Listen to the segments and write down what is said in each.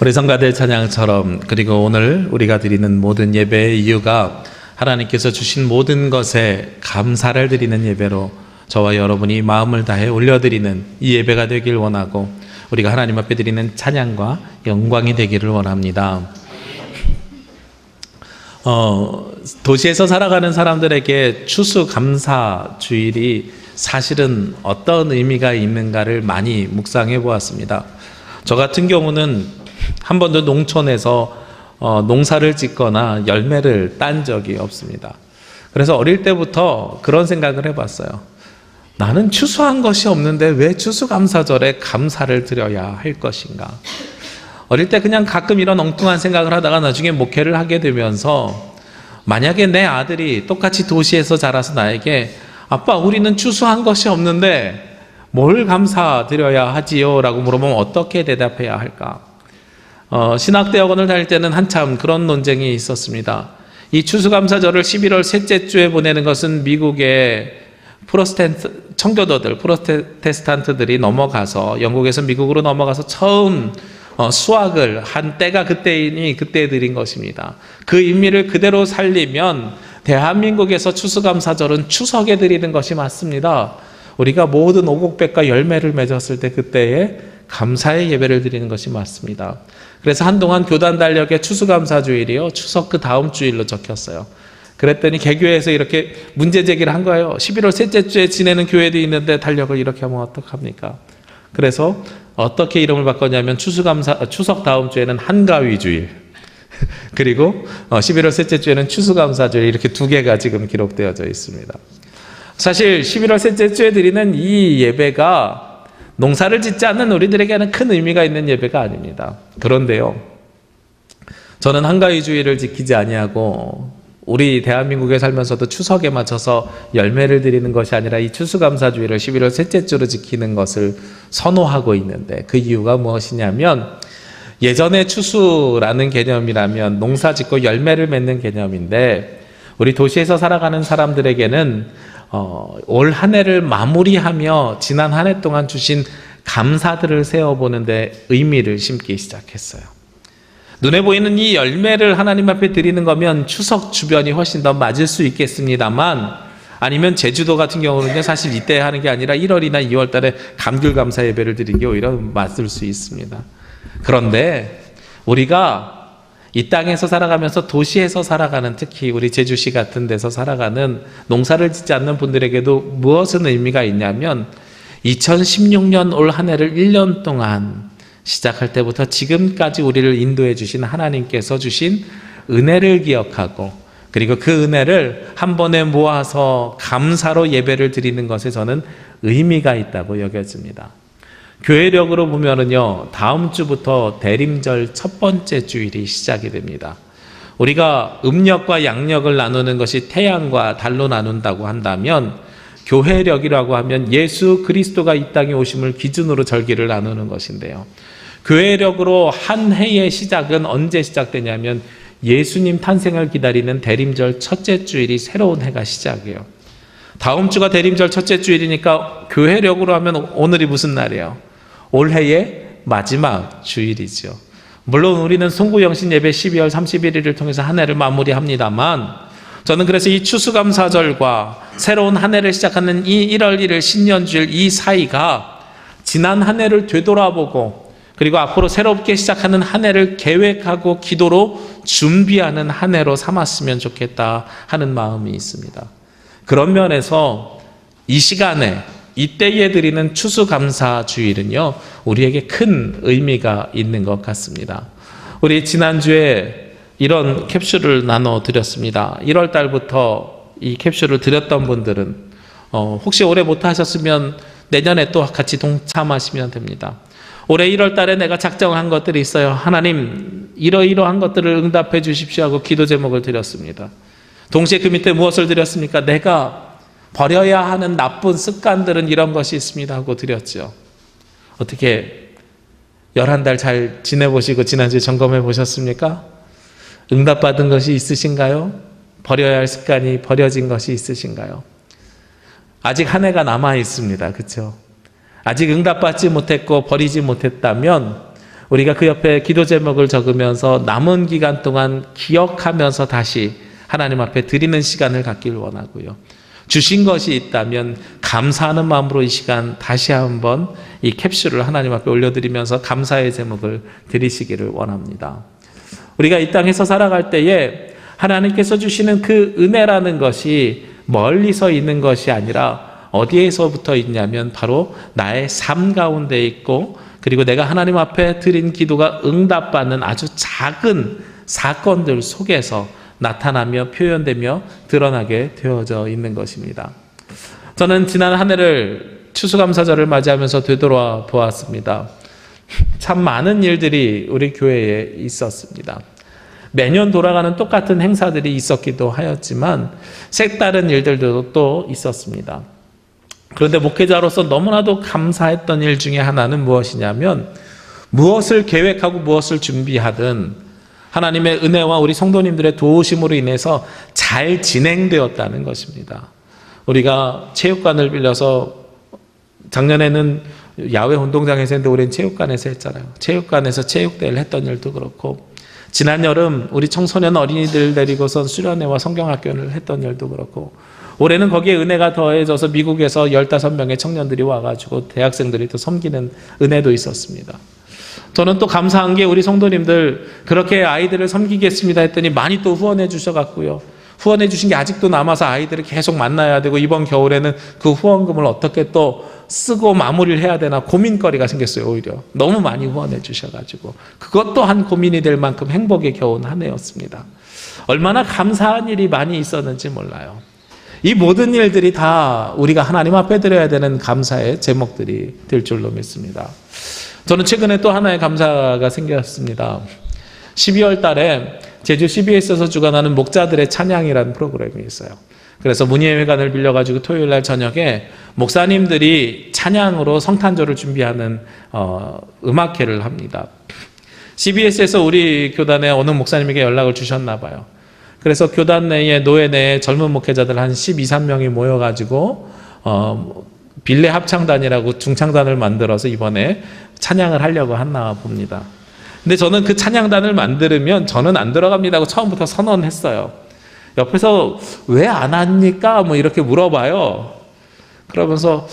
우리 성가대 찬양처럼, 그리고 오늘 우리가 드리는 모든 예배의 이유가 하나님께서 주신 모든 것에 감사를 드리는 예배로 저와 여러분이 마음을 다해 올려드리는 이 예배가 되길 원하고, 우리가 하나님 앞에 드리는 찬양과 영광이 되기를 원합니다. 도시에서 살아가는 사람들에게 추수감사주일이 사실은 어떤 의미가 있는가를 많이 묵상해 보았습니다. 저 같은 경우는 한 번도 농촌에서 농사를 짓거나 열매를 딴 적이 없습니다. 그래서 어릴 때부터 그런 생각을 해봤어요. 나는 추수한 것이 없는데 왜 추수감사절에 감사를 드려야 할 것인가? 어릴 때 그냥 가끔 이런 엉뚱한 생각을 하다가 나중에 목회를 하게 되면서, 만약에 내 아들이 똑같이 도시에서 자라서 나에게 아빠, 우리는 추수한 것이 없는데 뭘 감사드려야 하지요? 라고 물어보면 어떻게 대답해야 할까? 신학대학원을 다닐 때는 한참 그런 논쟁이 있었습니다. 이 추수감사절을 11월 셋째 주에 보내는 것은 미국의 프로테스탄트들이 넘어가서, 영국에서 미국으로 넘어가서 처음 수학을 한 때가 그때이니 그때 드린 것입니다. 그 의미를 그대로 살리면 대한민국에서 추수감사절은 추석에 드리는 것이 맞습니다. 우리가 모든 오곡백과 열매를 맺었을 때 그때에 감사의 예배를 드리는 것이 맞습니다. 그래서 한동안 교단 달력에 추수감사주일이요, 추석 그 다음 주일로 적혔어요. 그랬더니 개교에서 이렇게 문제 제기를 한 거예요. 11월 셋째 주에 지내는 교회도 있는데 달력을 이렇게 하면 어떡합니까? 그래서 어떻게 이름을 바꿨냐면 추석 다음 주에는 한가위주일, 그리고 11월 셋째 주에는 추수감사주일, 이렇게 두 개가 지금 기록되어져 있습니다. 사실 11월 셋째 주에 드리는 이 예배가 농사를 짓지 않는 우리들에게는 큰 의미가 있는 예배가 아닙니다. 그런데요, 저는 한가위주의를 지키지 아니하고 우리 대한민국에 살면서도 추석에 맞춰서 열매를 드리는 것이 아니라 이 추수감사주의를 11월 셋째 주로 지키는 것을 선호하고 있는데, 그 이유가 무엇이냐면, 예전에 추수라는 개념이라면 농사 짓고 열매를 맺는 개념인데, 우리 도시에서 살아가는 사람들에게는 올 한 해를 마무리하며 지난 한 해 동안 주신 감사들을 세어보는데 의미를 심기 시작했어요. 눈에 보이는 이 열매를 하나님 앞에 드리는 거면 추석 주변이 훨씬 더 맞을 수 있겠습니다만, 아니면 제주도 같은 경우는 사실 이때 하는 게 아니라 1월이나 2월 달에 감귤감사 예배를 드리는 게 오히려 맞을 수 있습니다. 그런데 우리가 이 땅에서 살아가면서 도시에서 살아가는, 특히 우리 제주시 같은 데서 살아가는 농사를 짓지 않는 분들에게도 무엇은 의미가 있냐면, 2016년 올 한 해를 1년 동안 시작할 때부터 지금까지 우리를 인도해 주신 하나님께서 주신 은혜를 기억하고, 그리고 그 은혜를 한 번에 모아서 감사로 예배를 드리는 것에 저는 의미가 있다고 여겨집니다. 교회력으로 보면은요, 다음 주부터 대림절 첫 번째 주일이 시작이 됩니다. 우리가 음력과 양력을 나누는 것이 태양과 달로 나눈다고 한다면, 교회력이라고 하면 예수 그리스도가 이 땅에 오심을 기준으로 절기를 나누는 것인데요, 교회력으로 한 해의 시작은 언제 시작되냐면 예수님 탄생을 기다리는 대림절 첫째 주일이 새로운 해가 시작이에요. 다음 주가 대림절 첫째 주일이니까 교회력으로 하면 오늘이 무슨 날이에요? 올해의 마지막 주일이죠. 물론 우리는 송구영신 예배 12월 31일을 통해서 한 해를 마무리합니다만, 저는 그래서 이 추수감사절과 새로운 한 해를 시작하는 이 1월 1일 신년주일, 이 사이가 지난 한 해를 되돌아보고, 그리고 앞으로 새롭게 시작하는 한 해를 계획하고 기도로 준비하는 한 해로 삼았으면 좋겠다 하는 마음이 있습니다. 그런 면에서 이 시간에, 이때에 드리는 추수감사주일은요, 우리에게 큰 의미가 있는 것 같습니다. 우리 지난주에 이런 캡슐을 나눠드렸습니다. 1월 달부터 이 캡슐을 드렸던 분들은 혹시 올해 못하셨으면 내년에 또 같이 동참하시면 됩니다. 올해 1월 달에 내가 작정한 것들이 있어요. 하나님, 이러이러한 것들을 응답해 주십시오 하고 기도 제목을 드렸습니다. 동시에 그 밑에 무엇을 드렸습니까? 내가 버려야 하는 나쁜 습관들은 이런 것이 있습니다 하고 드렸죠. 어떻게 11달 잘 지내보시고 지난주에 점검해 보셨습니까? 응답받은 것이 있으신가요? 버려야 할 습관이 버려진 것이 있으신가요? 아직 한 해가 남아 있습니다. 그렇죠? 아직 응답받지 못했고 버리지 못했다면 우리가 그 옆에 기도 제목을 적으면서 남은 기간 동안 기억하면서 다시 하나님 앞에 드리는 시간을 갖길 원하고요. 주신 것이 있다면 감사하는 마음으로 이 시간 다시 한번 이 캡슐을 하나님 앞에 올려드리면서 감사의 제목을 드리시기를 원합니다. 우리가 이 땅에서 살아갈 때에 하나님께서 주시는 그 은혜라는 것이 멀리서 있는 것이 아니라 어디에서부터 있냐면 바로 나의 삶 가운데 있고, 그리고 내가 하나님 앞에 드린 기도가 응답받는 아주 작은 사건들 속에서 나타나며 표현되며 드러나게 되어져 있는 것입니다. 저는 지난 한 해를 추수감사절을 맞이하면서 되돌아 보았습니다. 참 많은 일들이 우리 교회에 있었습니다. 매년 돌아가는 똑같은 행사들이 있었기도 하였지만 색다른 일들도 또 있었습니다. 그런데 목회자로서 너무나도 감사했던 일 중에 하나는 무엇이냐면, 무엇을 계획하고 무엇을 준비하든 하나님의 은혜와 우리 성도님들의 도우심으로 인해서 잘 진행되었다는 것입니다. 우리가 체육관을 빌려서, 작년에는 야외 운동장에서 했는데 올해는 체육관에서 했잖아요. 체육관에서 체육대회를 했던 일도 그렇고, 지난 여름 우리 청소년 어린이들 데리고선 수련회와 성경학교를 했던 일도 그렇고, 올해는 거기에 은혜가 더해져서 미국에서 15명의 청년들이 와가지고 대학생들이 또 섬기는 은혜도 있었습니다. 저는 또 감사한 게 우리 성도님들 그렇게 아이들을 섬기겠습니다 했더니 많이 또 후원해 주셔갖고요. 후원해 주신 게 아직도 남아서 아이들을 계속 만나야 되고, 이번 겨울에는 그 후원금을 어떻게 또 쓰고 마무리를 해야 되나 고민거리가 생겼어요. 오히려 너무 많이 후원해 주셔가지고 그것도 한 고민이 될 만큼 행복에 겨운 한 해였습니다. 얼마나 감사한 일이 많이 있었는지 몰라요. 이 모든 일들이 다 우리가 하나님 앞에 드려야 되는 감사의 제목들이 될 줄로 믿습니다. 저는 최근에 또 하나의 감사가 생겼습니다. 12월 달에 제주 CBS에서 주관하는 목자들의 찬양이라는 프로그램이 있어요. 그래서 문예회관을 빌려가지고 토요일 날 저녁에 목사님들이 찬양으로 성탄절을 준비하는 음악회를 합니다. CBS에서 우리 교단의 어느 목사님에게 연락을 주셨나 봐요. 그래서 교단 내에, 노회 내에 젊은 목회자들 한 12, 13명이 모여가지고 빌레 합창단이라고 중창단을 만들어서 이번에 찬양을 하려고 하나 봅니다. 근데 저는 그 찬양단을 만들면 저는 안 들어갑니다 하고 처음부터 선언했어요. 옆에서 왜 안 합니까? 뭐 이렇게 물어봐요. 그러면서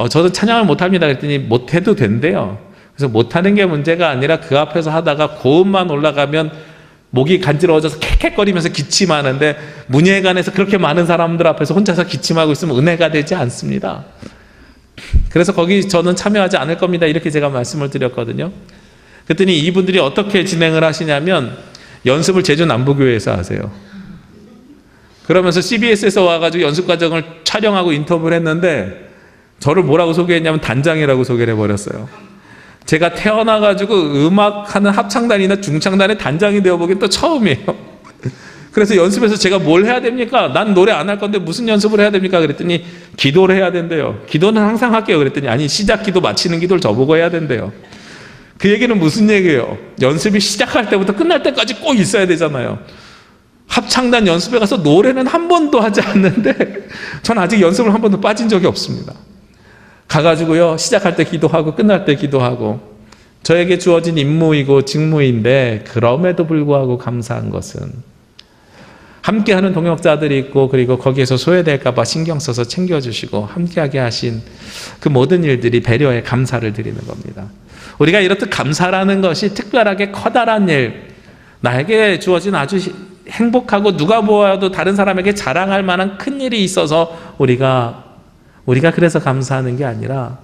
저는 찬양을 못합니다 그랬더니 못해도 된대요. 그래서 못하는 게 문제가 아니라 그 앞에서 하다가 고음만 올라가면 목이 간지러워져서 캑캑거리면서 기침하는데, 문예관에서 그렇게 많은 사람들 앞에서 혼자서 기침하고 있으면 은혜가 되지 않습니다. 그래서 거기 저는 참여하지 않을 겁니다 이렇게 제가 말씀을 드렸거든요. 그랬더니 이분들이 어떻게 진행을 하시냐면 연습을 제주 남부교회에서 하세요. 그러면서 CBS에서 와가지고 연습 과정을 촬영하고 인터뷰를 했는데 저를 뭐라고 소개했냐면 단장이라고 소개를 해버렸어요. 제가 태어나가지고 음악하는 합창단이나 중창단의 단장이 되어보긴 또 처음이에요. 그래서 연습에서 제가 뭘 해야 됩니까? 난 노래 안 할 건데 무슨 연습을 해야 됩니까? 그랬더니 기도를 해야 된대요. 기도는 항상 할게요. 그랬더니 아니, 시작 기도 마치는 기도를 저보고 해야 된대요. 그 얘기는 무슨 얘기예요? 연습이 시작할 때부터 끝날 때까지 꼭 있어야 되잖아요. 합창단 연습에 가서 노래는 한 번도 하지 않는데 전 아직 연습을 한 번도 빠진 적이 없습니다. 가가지고요, 시작할 때 기도하고 끝날 때 기도하고, 저에게 주어진 임무이고 직무인데 그럼에도 불구하고 감사한 것은 함께하는 동역자들이 있고, 그리고 거기에서 소외될까 봐 신경 써서 챙겨주시고 함께하게 하신 그 모든 일들이 배려에 감사를 드리는 겁니다. 우리가 이렇듯 감사라는 것이 특별하게 커다란 일, 나에게 주어진 아주 행복하고 누가 보아도 다른 사람에게 자랑할 만한 큰 일이 있어서 우리가 그래서 감사하는 게 아니라,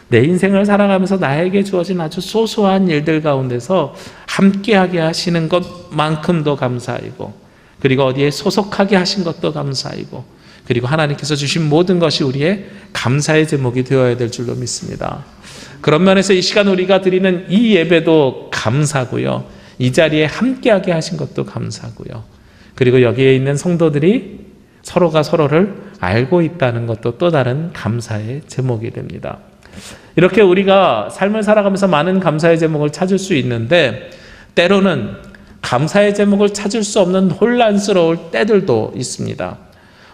내 인생을 살아가면서 나에게 주어진 아주 소소한 일들 가운데서 함께하게 하시는 것만큼도 감사이고, 그리고 어디에 소속하게 하신 것도 감사이고, 그리고 하나님께서 주신 모든 것이 우리의 감사의 제목이 되어야 될 줄로 믿습니다. 그런 면에서 이 시간 우리가 드리는 이 예배도 감사고요, 이 자리에 함께하게 하신 것도 감사고요, 그리고 여기에 있는 성도들이 서로가 서로를 알고 있다는 것도 또 다른 감사의 제목이 됩니다. 이렇게 우리가 삶을 살아가면서 많은 감사의 제목을 찾을 수 있는데, 때로는 감사의 제목을 찾을 수 없는 혼란스러울 때들도 있습니다.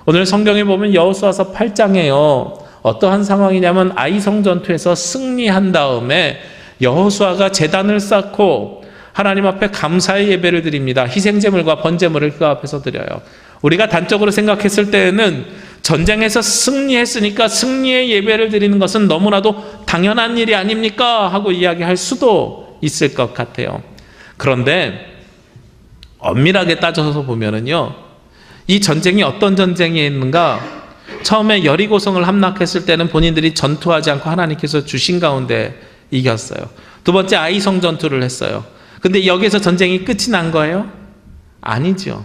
오늘 성경에 보면 여호수아서 8장에요. 어떠한 상황이냐면 아이성 전투에서 승리한 다음에 여호수아가 제단을 쌓고 하나님 앞에 감사의 예배를 드립니다. 희생제물과 번제물을 그 앞에서 드려요. 우리가 단적으로 생각했을 때에는 전쟁에서 승리했으니까 승리의 예배를 드리는 것은 너무나도 당연한 일이 아닙니까? 하고 이야기할 수도 있을 것 같아요. 그런데 엄밀하게 따져서 보면은요, 이 전쟁이 어떤 전쟁이었는가? 처음에 여리고성을 함락했을 때는 본인들이 전투하지 않고 하나님께서 주신 가운데 이겼어요. 두 번째 아이성 전투를 했어요. 근데 여기서 전쟁이 끝이 난 거예요? 아니죠.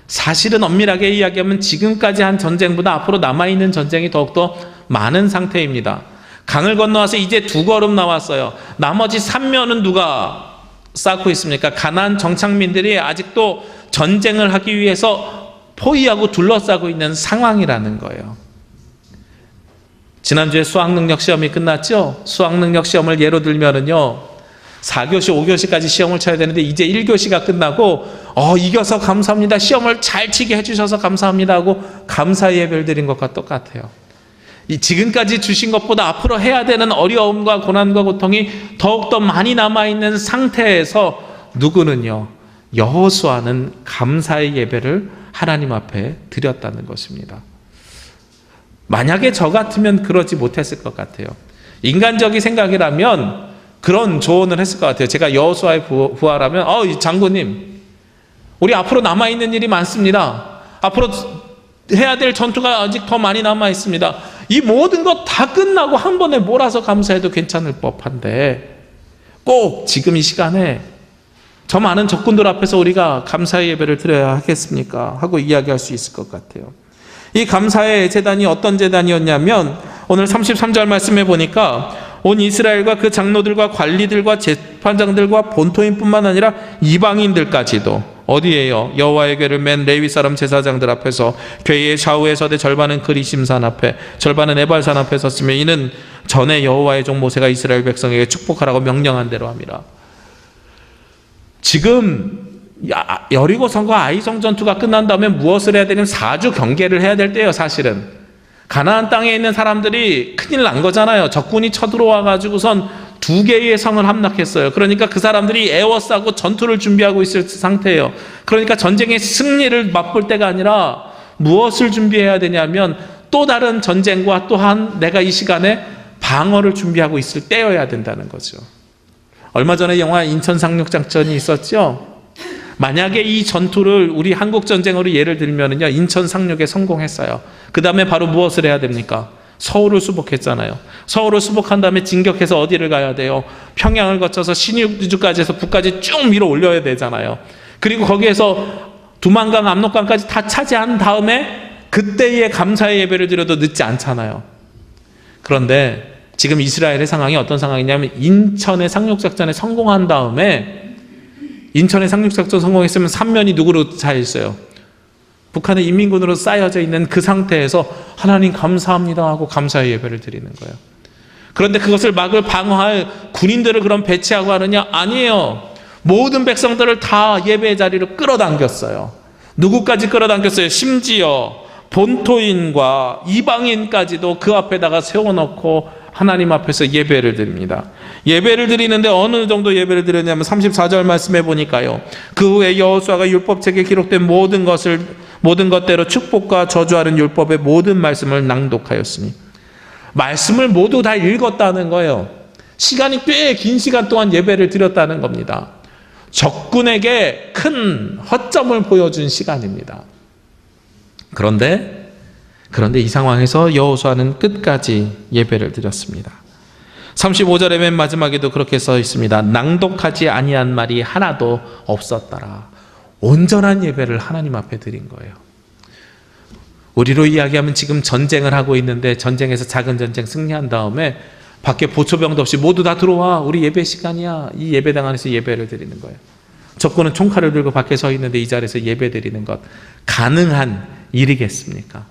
사실은 엄밀하게 이야기하면 지금까지 한 전쟁보다 앞으로 남아있는 전쟁이 더욱더 많은 상태입니다. 강을 건너와서 이제 2걸음 나왔어요. 나머지 3면은 누가 쌓고 있습니까? 가나안 정착민들이 아직도 전쟁을 하기 위해서 포위하고 둘러싸고 있는 상황이라는 거예요. 지난주에 수학능력 시험이 끝났죠? 수학능력 시험을 예로 들면은요, 4교시, 5교시까지 시험을 쳐야 되는데 이제 1교시가 끝나고 이겨서 감사합니다. 시험을 잘 치게 해주셔서 감사합니다 하고 감사 예배를 드린 것과 똑같아요. 이 지금까지 주신 것보다 앞으로 해야 되는 어려움과 고난과 고통이 더욱더 많이 남아있는 상태에서 누구는요, 여호수아는 감사의 예배를 하나님 앞에 드렸다는 것입니다. 만약에 저 같으면 그러지 못했을 것 같아요. 인간적인 생각이라면 그런 조언을 했을 것 같아요. 제가 여호수아의 부하라면 장군님, 우리 앞으로 남아있는 일이 많습니다. 앞으로 해야 될 전투가 아직 더 많이 남아있습니다. 이 모든 것 다 끝나고 한 번에 몰아서 감사해도 괜찮을 법한데 꼭 지금 이 시간에 저 많은 적군들 앞에서 우리가 감사의 예배를 드려야 하겠습니까? 하고 이야기할 수 있을 것 같아요. 이 감사의 제단이 어떤 제단이었냐면 오늘 33절 말씀에 보니까 온 이스라엘과 그 장로들과 관리들과 재판장들과 본토인뿐만 아니라 이방인들까지도 어디에요? 여호와의 궤를 맨 레위 사람 제사장들 앞에서 궤의 좌우에 서되 절반은 그리심산 앞에 절반은 에발산 앞에 섰으며 이는 전에 여호와의 종 모세가 이스라엘 백성에게 축복하라고 명령한 대로 함이라. 지금 여리고성과 아이성 전투가 끝난 다음에 무엇을 해야 되냐면 4주 경계를 해야 될 때예요. 사실은 가나안 땅에 있는 사람들이 큰일 난 거잖아요. 적군이 쳐들어와 가지고선 2개의 성을 함락했어요. 그러니까 그 사람들이 에워싸고 전투를 준비하고 있을 상태예요. 그러니까 전쟁의 승리를 맛볼 때가 아니라 무엇을 준비해야 되냐면 또 다른 전쟁과 또한 내가 이 시간에 방어를 준비하고 있을 때여야 된다는 거죠. 얼마 전에 영화 인천 상륙작전이 있었죠. 만약에 이 전투를 우리 한국 전쟁으로 예를 들면은요, 인천 상륙에 성공했어요. 그 다음에 바로 무엇을 해야 됩니까? 서울을 수복했잖아요. 서울을 수복한 다음에 진격해서 어디를 가야 돼요? 평양을 거쳐서 신의주까지 해서 북까지 쭉 밀어 올려야 되잖아요. 그리고 거기에서 두만강, 압록강까지 다 차지한 다음에 그때의 감사의 예배를 드려도 늦지 않잖아요. 그런데 지금 이스라엘의 상황이 어떤 상황이냐면 인천의 상륙작전에 성공한 다음에 인천의 상륙작전 성공했으면 3면이 누구로 차있어요? 북한의 인민군으로 쌓여져 있는 그 상태에서 하나님 감사합니다 하고 감사의 예배를 드리는 거예요. 그런데 그것을 막을 방어할 군인들을 그럼 배치하고 하느냐? 아니에요. 모든 백성들을 다 예배의 자리로 끌어당겼어요. 누구까지 끌어당겼어요? 심지어 본토인과 이방인까지도 그 앞에다가 세워놓고 하나님 앞에서 예배를 드립니다. 예배를 드리는데 어느 정도 예배를 드렸냐면 34절 말씀해 보니까요, 그 후에 여호수아가 율법책에 기록된 모든 것대로 축복과 저주하는 율법의 모든 말씀을 낭독하였으니, 말씀을 모두 다 읽었다는 거예요. 시간이 꽤 긴 시간 동안 예배를 드렸다는 겁니다. 적군에게 큰 허점을 보여준 시간입니다. 그런데 이 상황에서 여호수아는 끝까지 예배를 드렸습니다. 35절의 맨 마지막에도 그렇게 써 있습니다. 낭독하지 아니한 말이 하나도 없었더라. 온전한 예배를 하나님 앞에 드린 거예요. 우리로 이야기하면 지금 전쟁을 하고 있는데 전쟁에서 작은 전쟁 승리한 다음에 밖에 보초병도 없이 모두 다 들어와, 우리 예배 시간이야. 이 예배당 안에서 예배를 드리는 거예요. 적군은 총칼을 들고 밖에 서 있는데 이 자리에서 예배 드리는 것 가능한 일이겠습니까?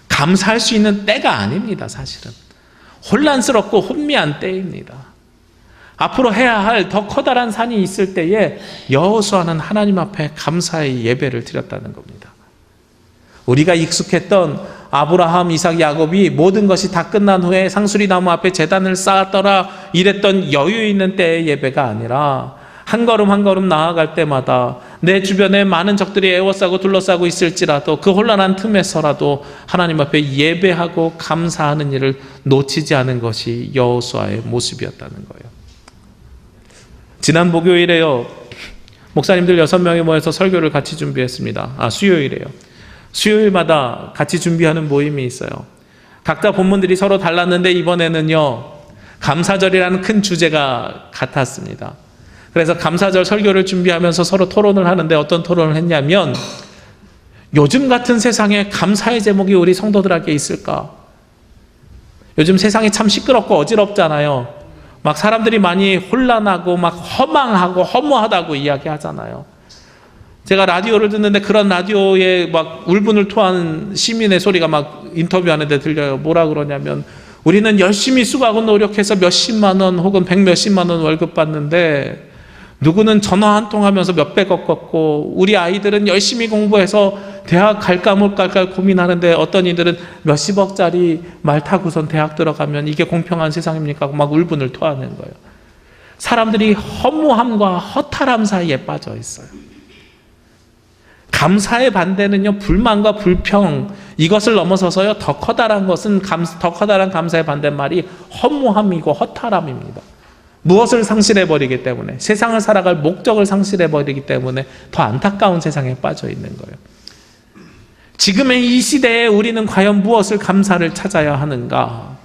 감사할 수 있는 때가 아닙니다. 사실은 혼란스럽고 혼미한 때입니다. 앞으로 해야 할 더 커다란 산이 있을 때에 여호수아는 하나님 앞에 감사의 예배를 드렸다는 겁니다. 우리가 익숙했던 아브라함, 이삭, 야곱이 모든 것이 다 끝난 후에 상수리 나무 앞에 제단을 쌓았더라 이랬던 여유 있는 때의 예배가 아니라 한 걸음 한 걸음 나아갈 때마다 내 주변에 많은 적들이 에워싸고 둘러싸고 있을지라도 그 혼란한 틈에서라도 하나님 앞에 예배하고 감사하는 일을 놓치지 않은 것이 여호수아의 모습이었다는 거예요. 지난 목요일에요, 목사님들 6명이 모여서 설교를 같이 준비했습니다. 수요일에요. 수요일마다 같이 준비하는 모임이 있어요. 각자 본문들이 서로 달랐는데 이번에는요, 감사절이라는 큰 주제가 같았습니다. 그래서 감사절 설교를 준비하면서 서로 토론을 하는데 어떤 토론을 했냐면, 요즘 같은 세상에 감사의 제목이 우리 성도들에게 있을까? 요즘 세상이 참 시끄럽고 어지럽잖아요. 막 사람들이 많이 혼란하고 막 허망하고 허무하다고 이야기하잖아요. 제가 라디오를 듣는데 그런 라디오에 막 울분을 토한 시민의 소리가 막 인터뷰하는데 들려요. 뭐라 그러냐면, 우리는 열심히 수고하고 노력해서 몇십만 원 혹은 백몇십만 원 월급 받는데 누구는 전화 한 통 하면서 몇백억 걷고, 우리 아이들은 열심히 공부해서 대학 갈까 말까 고민하는데 어떤 이들은 몇십억짜리 말 타고선 대학 들어가면 이게 공평한 세상입니까? 막 울분을 토하는 거예요. 사람들이 허무함과 허탈함 사이에 빠져 있어요. 감사의 반대는요, 불만과 불평, 이것을 넘어서서요, 더 커다란 감사의 반대말이 허무함이고 허탈함입니다. 무엇을 상실해버리기 때문에, 세상을 살아갈 목적을 상실해버리기 때문에 더 안타까운 세상에 빠져 있는 거예요. 지금의 이 시대에 우리는 과연 무엇을 감사를 찾아야 하는가?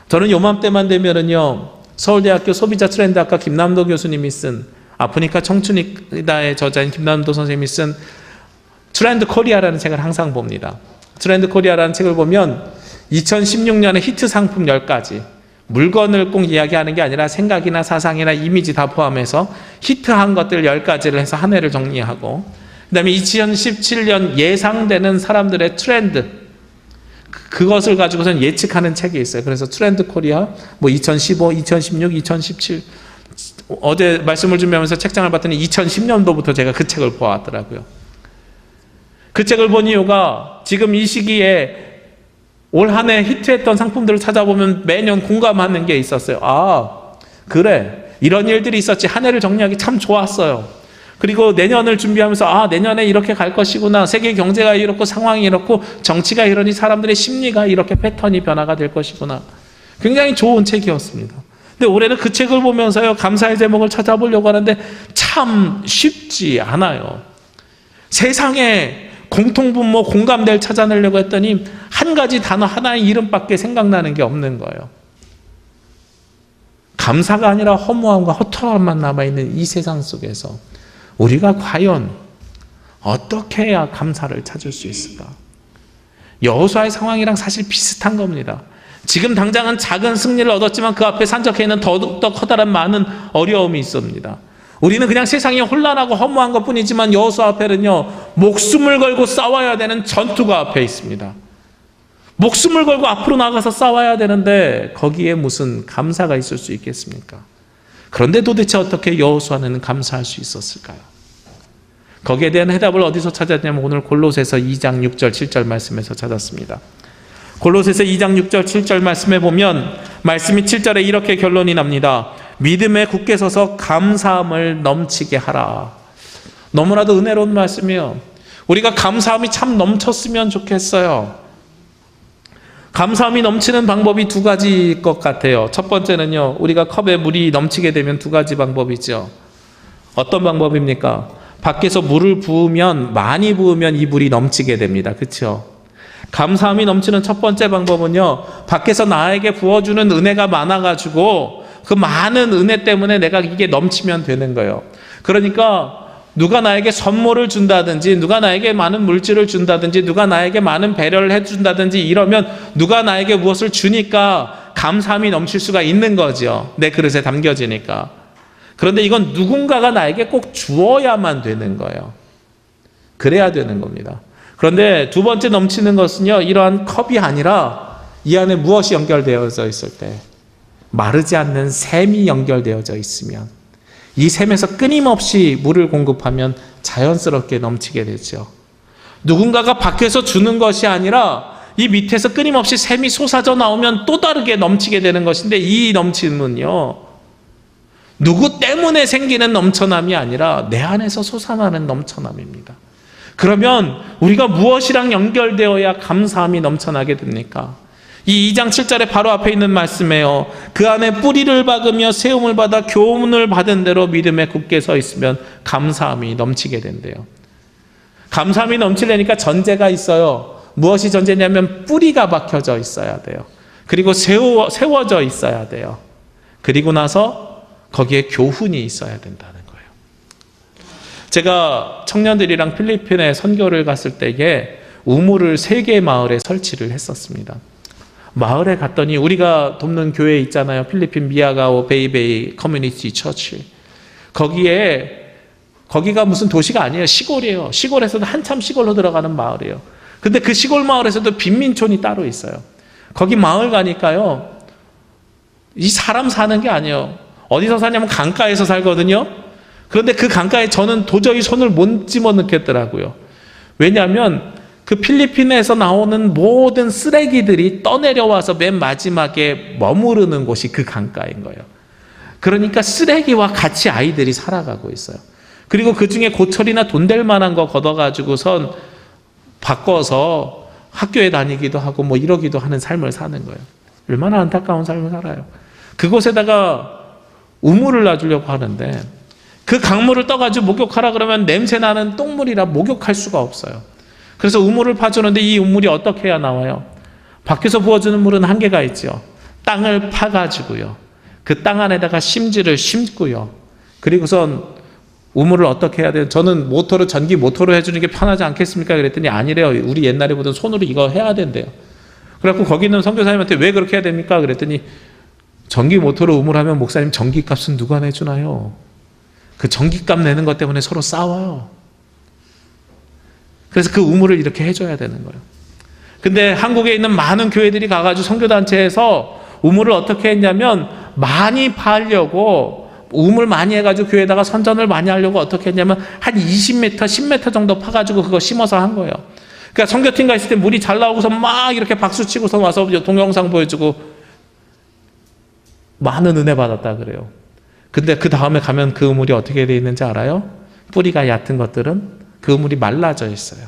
저는 요맘때만 되면은요, 서울대학교 소비자 트렌드학과 김남도 교수님이 쓴, 아프니까 청춘이다의 저자인 김남도 선생님이 쓴 트렌드 코리아라는 책을 항상 봅니다. 트렌드 코리아라는 책을 보면 2016년에 히트 상품 10가지, 물건을 꼭 이야기하는 게 아니라 생각이나 사상이나 이미지 다 포함해서 히트한 것들 10가지를 해서 한 해를 정리하고, 그 다음에 2017년 예상되는 사람들의 트렌드, 그것을 가지고선 예측하는 책이 있어요. 그래서 트렌드 코리아, 2015, 2016, 2017, 어제 말씀을 준비하면서 책장을 봤더니 2010년도부터 제가 그 책을 보았더라고요. 그 책을 본 이유가, 지금 이 시기에 올 한 해 히트했던 상품들을 찾아보면 매년 공감하는 게 있었어요. 그래, 이런 일들이 있었지. 한 해를 정리하기 참 좋았어요. 그리고 내년을 준비하면서 내년에 이렇게 갈 것이구나. 세계 경제가 이렇고 상황이 이렇고 정치가 이러니 사람들의 심리가 이렇게 패턴이 변화가 될 것이구나. 굉장히 좋은 책이었습니다. 근데 올해는 그 책을 보면서요, 감사의 제목을 찾아보려고 하는데 참 쉽지 않아요. 세상에 공통분모, 공감대를 찾아내려고 했더니 한 가지 단어 하나의 이름밖에 생각나는 게 없는 거예요. 감사가 아니라 허무함과 허탈함만 남아있는 이 세상 속에서 우리가 과연 어떻게 해야 감사를 찾을 수 있을까? 여호수아의 상황이랑 사실 비슷한 겁니다. 지금 당장은 작은 승리를 얻었지만 그 앞에 산적해있는 더욱더 커다란 많은 어려움이 있습니다. 우리는 그냥 세상이 혼란하고 허무한 것뿐이지만 여호수아 앞에는요, 목숨을 걸고 싸워야 되는 전투가 앞에 있습니다. 목숨을 걸고 앞으로 나가서 싸워야 되는데 거기에 무슨 감사가 있을 수 있겠습니까? 그런데 도대체 어떻게 여호수아는 감사할 수 있었을까요? 거기에 대한 해답을 어디서 찾았냐면 오늘 골로새서 2장 6절 7절 말씀에서 찾았습니다. 골로새서 2장 6절 7절 말씀에 보면 말씀이 7절에 이렇게 결론이 납니다. 믿음에 굳게 서서 감사함을 넘치게 하라. 너무나도 은혜로운 말씀이에요. 우리가 감사함이 참 넘쳤으면 좋겠어요. 감사함이 넘치는 방법이 두 가지일 것 같아요. 첫 번째는요, 우리가 컵에 물이 넘치게 되면 두 가지 방법이죠. 어떤 방법입니까? 밖에서 물을 부으면, 많이 부으면 이 물이 넘치게 됩니다. 그렇죠? 감사함이 넘치는 첫 번째 방법은요, 밖에서 나에게 부어주는 은혜가 많아가지고 그 많은 은혜 때문에 내가 이게 넘치면 되는 거예요. 그러니까 누가 나에게 선물을 준다든지, 누가 나에게 많은 물질을 준다든지, 누가 나에게 많은 배려를 해준다든지 이러면 누가 나에게 무엇을 주니까 감사함이 넘칠 수가 있는 거죠. 내 그릇에 담겨지니까. 그런데 이건 누군가가 나에게 꼭 주어야만 되는 거예요. 그래야 되는 겁니다. 그런데 두 번째 넘치는 것은요, 이러한 컵이 아니라 이 안에 무엇이 연결되어져 있을 때, 마르지 않는 샘이 연결되어져 있으면, 이 샘에서 끊임없이 물을 공급하면 자연스럽게 넘치게 되죠. 누군가가 밖에서 주는 것이 아니라 이 밑에서 끊임없이 샘이 솟아져 나오면 또 다르게 넘치게 되는 것인데, 이 넘침은요, 누구 때문에 생기는 넘쳐남이 아니라 내 안에서 솟아나는 넘쳐남입니다. 그러면 우리가 무엇이랑 연결되어야 감사함이 넘쳐나게 됩니까? 이 2장 7절에 바로 앞에 있는 말씀이에요. 그 안에 뿌리를 박으며 세움을 받아 교훈을 받은 대로 믿음에 굳게 서 있으면 감사함이 넘치게 된대요. 감사함이 넘치려니까 전제가 있어요. 무엇이 전제냐면 뿌리가 박혀져 있어야 돼요. 그리고 세워져 있어야 돼요. 그리고 나서 거기에 교훈이 있어야 된다는 거예요. 제가 청년들이랑 필리핀에 선교를 갔을 때에 우물을 3개 마을에 설치를 했었습니다. 마을에 갔더니 우리가 돕는 교회 있잖아요. 필리핀 미아가오 베이베이 커뮤니티 처치. 거기가 무슨 도시가 아니에요. 시골이에요. 시골에서도 한참 시골로 들어가는 마을이에요. 근데 그 시골 마을에서도 빈민촌이 따로 있어요. 거기 마을 가니까요, 이 사람 사는 게 아니에요. 어디서 사냐면 강가에서 살거든요. 그런데 그 강가에 저는 도저히 손을 못 집어넣겠더라고요. 왜냐하면 그 필리핀에서 나오는 모든 쓰레기들이 떠내려와서 맨 마지막에 머무르는 곳이 그 강가인 거예요. 그러니까 쓰레기와 같이 아이들이 살아가고 있어요. 그리고 그 중에 고철이나 돈 될 만한 거 걷어가지고선 바꿔서 학교에 다니기도 하고 뭐 이러기도 하는 삶을 사는 거예요. 얼마나 안타까운 삶을 살아요. 그곳에다가 우물을 놔주려고 하는데 그 강물을 떠가지고 목욕하라 그러면 냄새나는 똥물이라 목욕할 수가 없어요. 그래서 우물을 파주는데 이 우물이 어떻게 해야 나와요? 밖에서 부어주는 물은 한계가 있죠. 땅을 파가지고요, 그 땅 안에다가 심지를 심고요, 그리고선 우물을 어떻게 해야 돼요? 저는 전기 모터로 해주는 게 편하지 않겠습니까? 그랬더니 아니래요. 우리 옛날에 보던 손으로 이거 해야 된대요. 그래갖고 거기 있는 선교사님한테 왜 그렇게 해야 됩니까? 그랬더니 전기 모터로 우물하면 목사님 전기값은 누가 내주나요? 그 전기값 내는 것 때문에 서로 싸워요. 그래서 그 우물을 이렇게 해줘야 되는 거예요. 근데 한국에 있는 많은 교회들이 가가지고 선교단체에서 우물을 어떻게 했냐면, 많이 파려고 우물 많이 해가지고 교회에다가 선전을 많이 하려고 어떻게 했냐면 한 20m, 10m 정도 파가지고 그거 심어서 한 거예요. 그러니까 선교팀 가 있을 때 물이 잘 나오고서 막 이렇게 박수 치고서 와서 동영상 보여주고 많은 은혜 받았다 그래요. 근데 그 다음에 가면 그 우물이 어떻게 되어 있는지 알아요? 뿌리가 얕은 것들은 그 우물이 말라져 있어요.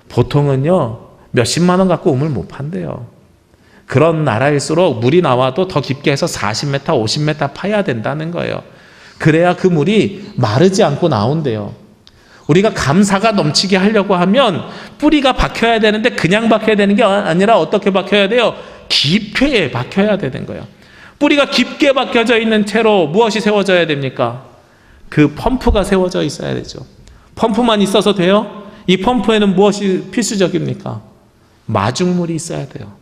보통은요, 몇십만 원 갖고 우물 못 판대요. 그런 나라일수록 물이 나와도 더 깊게 해서 40m, 50m 파야 된다는 거예요. 그래야 그 물이 마르지 않고 나온대요. 우리가 감사가 넘치게 하려고 하면 뿌리가 박혀야 되는데 그냥 박혀야 되는 게 아니라 어떻게 박혀야 돼요? 깊게 박혀야 되는 거예요. 뿌리가 깊게 박혀져 있는 채로 무엇이 세워져야 됩니까? 그 펌프가 세워져 있어야 되죠. 펌프만 있어서 돼요? 이 펌프에는 무엇이 필수적입니까? 마중물이 있어야 돼요.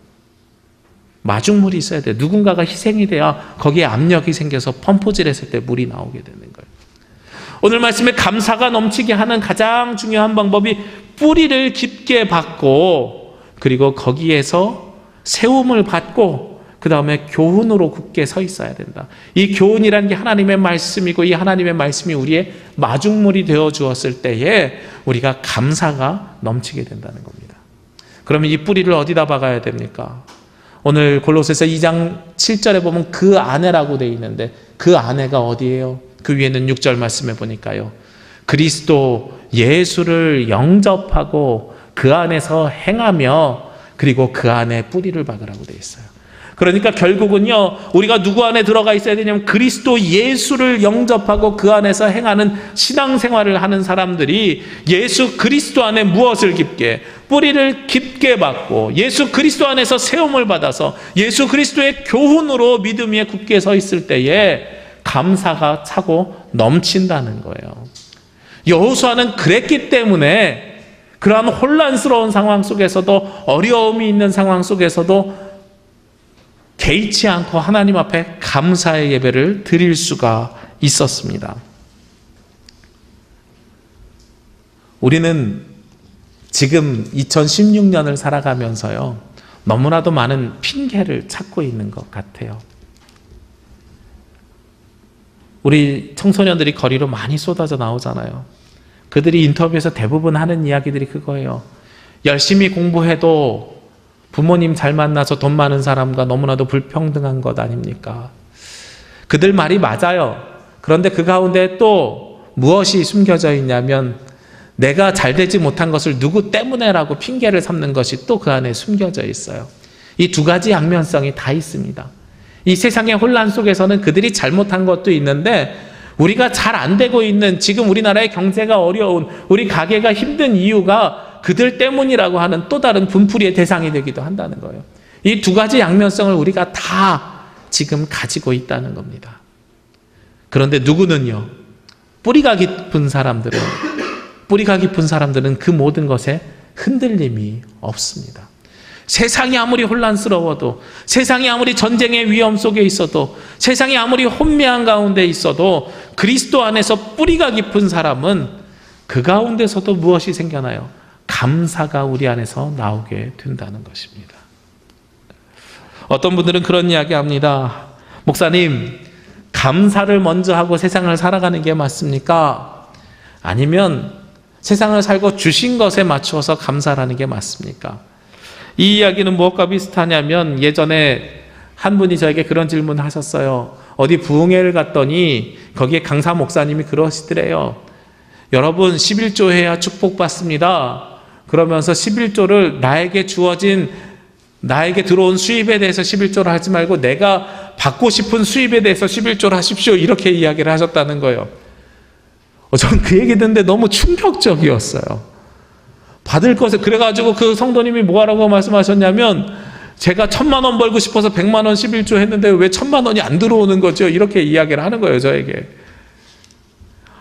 마중물이 있어야 돼요. 누군가가 희생이 돼야 거기에 압력이 생겨서 펌프질 했을 때 물이 나오게 되는 거예요. 오늘 말씀에 감사가 넘치게 하는 가장 중요한 방법이 뿌리를 깊게 받고, 그리고 거기에서 세움을 받고, 그 다음에 교훈으로 굳게 서 있어야 된다. 이 교훈이라는 게 하나님의 말씀이고, 이 하나님의 말씀이 우리의 마중물이 되어 주었을 때에 우리가 감사가 넘치게 된다는 겁니다. 그러면 이 뿌리를 어디다 박아야 됩니까? 오늘 골로새서 2장 7절에 보면 그 안에라고 되어 있는데, 그 안에가 어디예요? 그 위에는 6절 말씀해 보니까요, 그리스도 예수를 영접하고 그 안에서 행하며 그리고 그 안에 뿌리를 박으라고 되어 있어요. 그러니까 결국은요, 우리가 누구 안에 들어가 있어야 되냐면 그리스도 예수를 영접하고 그 안에서 행하는 신앙생활을 하는 사람들이 예수 그리스도 안에 무엇을 깊게, 뿌리를 깊게 받고 예수 그리스도 안에서 세움을 받아서 예수 그리스도의 교훈으로 믿음 위에 굳게 서 있을 때에 감사가 차고 넘친다는 거예요. 여호수아는 그랬기 때문에 그러한 혼란스러운 상황 속에서도, 어려움이 있는 상황 속에서도 개의치 않고 하나님 앞에 감사의 예배를 드릴 수가 있었습니다. 우리는 지금 2016년을 살아가면서요, 너무나도 많은 핑계를 찾고 있는 것 같아요. 우리 청소년들이 거리로 많이 쏟아져 나오잖아요. 그들이 인터뷰에서 대부분 하는 이야기들이 그거예요. 열심히 공부해도 부모님 잘 만나서 돈 많은 사람과 너무나도 불평등한 것 아닙니까? 그들 말이 맞아요. 그런데 그 가운데 또 무엇이 숨겨져 있냐면 내가 잘 되지 못한 것을 누구 때문에라고 핑계를 삼는 것이 또 그 안에 숨겨져 있어요. 이 두 가지 양면성이 다 있습니다. 이 세상의 혼란 속에서는 그들이 잘못한 것도 있는데 우리가 잘 안 되고 있는 지금 우리나라의 경제가 어려운 우리 가게가 힘든 이유가 그들 때문이라고 하는 또 다른 분풀이의 대상이 되기도 한다는 거예요. 이 두 가지 양면성을 우리가 다 지금 가지고 있다는 겁니다. 그런데 누구는요, 뿌리가 깊은 사람들은 그 모든 것에 흔들림이 없습니다. 세상이 아무리 혼란스러워도, 세상이 아무리 전쟁의 위험 속에 있어도, 세상이 아무리 혼미한 가운데 있어도 그리스도 안에서 뿌리가 깊은 사람은 그 가운데서도 무엇이 생겨나요? 감사가 우리 안에서 나오게 된다는 것입니다. 어떤 분들은 그런 이야기 합니다. 목사님, 감사를 먼저 하고 세상을 살아가는 게 맞습니까? 아니면 세상을 살고 주신 것에 맞추어서 감사하는 게 맞습니까? 이 이야기는 무엇과 비슷하냐면 예전에 한 분이 저에게 그런 질문을 하셨어요. 어디 부흥회를 갔더니 거기에 강사 목사님이 그러시더래요. 여러분 11조 해야 축복받습니다. 그러면서 11조를 나에게 들어온 수입에 대해서 11조를 하지 말고 내가 받고 싶은 수입에 대해서 11조를 하십시오. 이렇게 이야기를 하셨다는 거예요. 저는 그 얘기 듣는데 너무 충격적이었어요. 받을 것에 그래가지고 그 성도님이 뭐라고 말씀하셨냐면 제가 1,000만 원 벌고 싶어서 100만 원 11조 했는데 왜 1,000만 원이 안 들어오는 거죠? 이렇게 이야기를 하는 거예요, 저에게.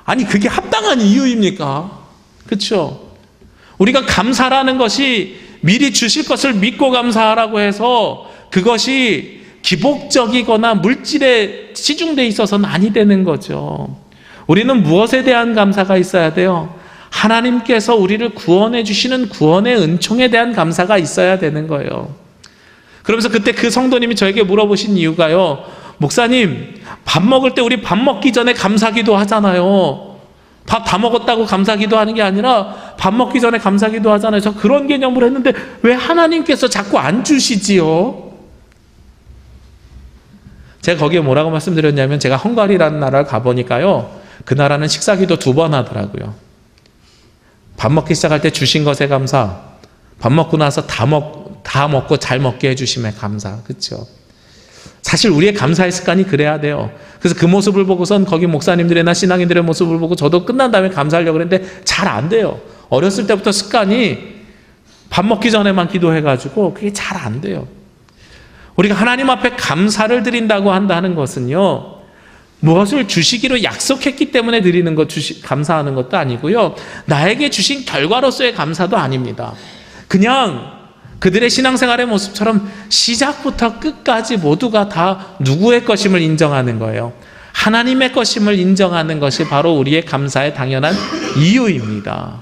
아니 그게 합당한 이유입니까? 그렇죠? 우리가 감사라는 것이 미리 주실 것을 믿고 감사하라고 해서 그것이 기복적이거나 물질에 치중되어 있어서는 아니 되는 거죠. 우리는 무엇에 대한 감사가 있어야 돼요? 하나님께서 우리를 구원해 주시는 구원의 은총에 대한 감사가 있어야 되는 거예요. 그러면서 그때 그 성도님이 저에게 물어보신 이유가요, 목사님, 밥 먹을 때 우리 밥 먹기 전에 감사기도 하잖아요. 밥 다 먹었다고 감사기도 하는 게 아니라 밥 먹기 전에 감사기도 하잖아요. 저 그런 개념으로 했는데 왜 하나님께서 자꾸 안 주시지요? 제가 거기에 뭐라고 말씀드렸냐면 제가 헝가리라는 나라를 가보니까요, 그 나라는 식사기도 2번 하더라고요. 밥 먹기 시작할 때 주신 것에 감사, 밥 먹고 나서 다 먹고 잘 먹게 해주심에 감사. 그렇죠? 사실 우리의 감사의 습관이 그래야 돼요. 그래서 그 모습을 보고선 거기 목사님들이나 신앙인들의 모습을 보고 저도 끝난 다음에 감사하려고 했는데 잘 안 돼요. 어렸을 때부터 습관이 밥 먹기 전에만 기도해가지고 그게 잘 안 돼요. 우리가 하나님 앞에 감사를 드린다고 한다는 것은요, 무엇을 주시기로 약속했기 때문에 드리는 것, 감사하는 것도 아니고요, 나에게 주신 결과로서의 감사도 아닙니다. 그냥 그들의 신앙생활의 모습처럼 시작부터 끝까지 모두가 다 누구의 것임을 인정하는 거예요. 하나님의 것임을 인정하는 것이 바로 우리의 감사의 당연한 이유입니다.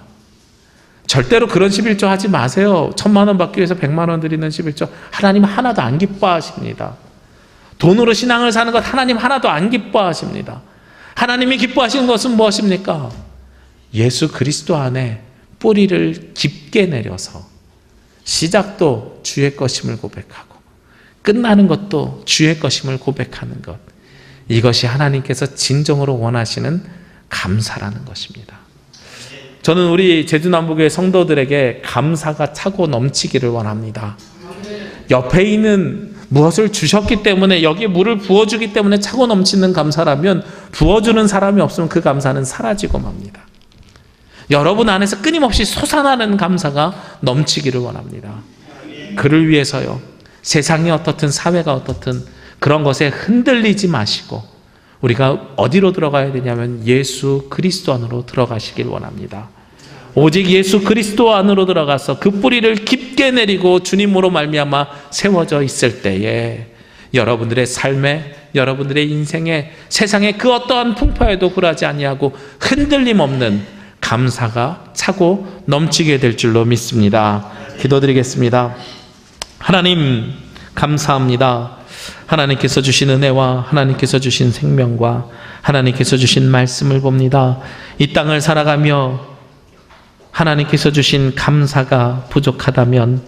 절대로 그런 11조 하지 마세요. 1,000만 원 받기 위해서 100만 원 드리는 11조. 하나님 하나도 안 기뻐하십니다. 돈으로 신앙을 사는 것 하나님 하나도 안 기뻐하십니다. 하나님이 기뻐하시는 것은 무엇입니까? 예수 그리스도 안에 뿌리를 깊게 내려서 시작도 주의 것임을 고백하고 끝나는 것도 주의 것임을 고백하는 것, 이것이 하나님께서 진정으로 원하시는 감사라는 것입니다. 저는 우리 제주남북의 성도들에게 감사가 차고 넘치기를 원합니다. 옆에 있는 무엇을 주셨기 때문에, 여기에 물을 부어주기 때문에 차고 넘치는 감사라면 부어주는 사람이 없으면 그 감사는 사라지고 맙니다. 여러분 안에서 끊임없이 솟아나는 감사가 넘치기를 원합니다. 그를 위해서요, 세상이 어떻든 사회가 어떻든 그런 것에 흔들리지 마시고 우리가 어디로 들어가야 되냐면 예수 그리스도 안으로 들어가시길 원합니다. 오직 예수 그리스도 안으로 들어가서 그 뿌리를 깊게 내리고 주님으로 말미암아 세워져 있을 때에 여러분들의 삶에, 여러분들의 인생에, 세상의 그 어떠한 풍파에도 굴하지 아니하고 흔들림 없는 감사가 차고 넘치게 될 줄로 믿습니다. 기도드리겠습니다. 하나님 감사합니다. 하나님께서 주신 은혜와 하나님께서 주신 생명과 하나님께서 주신 말씀을 봅니다. 이 땅을 살아가며 하나님께서 주신 감사가 부족하다면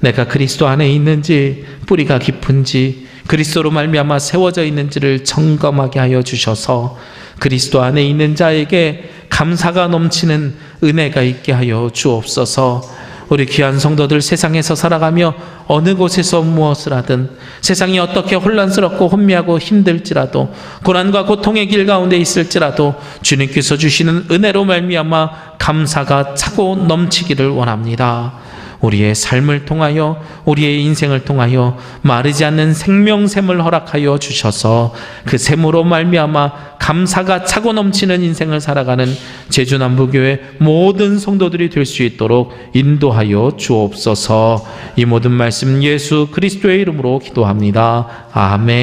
내가 그리스도 안에 있는지 뿌리가 깊은지 그리스도로 말미암아 세워져 있는지를 점검하게 하여 주셔서 그리스도 안에 있는 자에게 감사가 넘치는 은혜가 있게 하여 주옵소서. 우리 귀한 성도들 세상에서 살아가며 어느 곳에서 무엇을 하든 세상이 어떻게 혼란스럽고 혼미하고 힘들지라도 고난과 고통의 길 가운데 있을지라도 주님께서 주시는 은혜로 말미암아 감사가 차고 넘치기를 원합니다. 우리의 삶을 통하여 우리의 인생을 통하여 마르지 않는 생명샘을 허락하여 주셔서 그 샘으로 말미암아 감사가 차고 넘치는 인생을 살아가는 제주남부교회 모든 성도들이 될 수 있도록 인도하여 주옵소서. 이 모든 말씀 예수 그리스도의 이름으로 기도합니다. 아멘.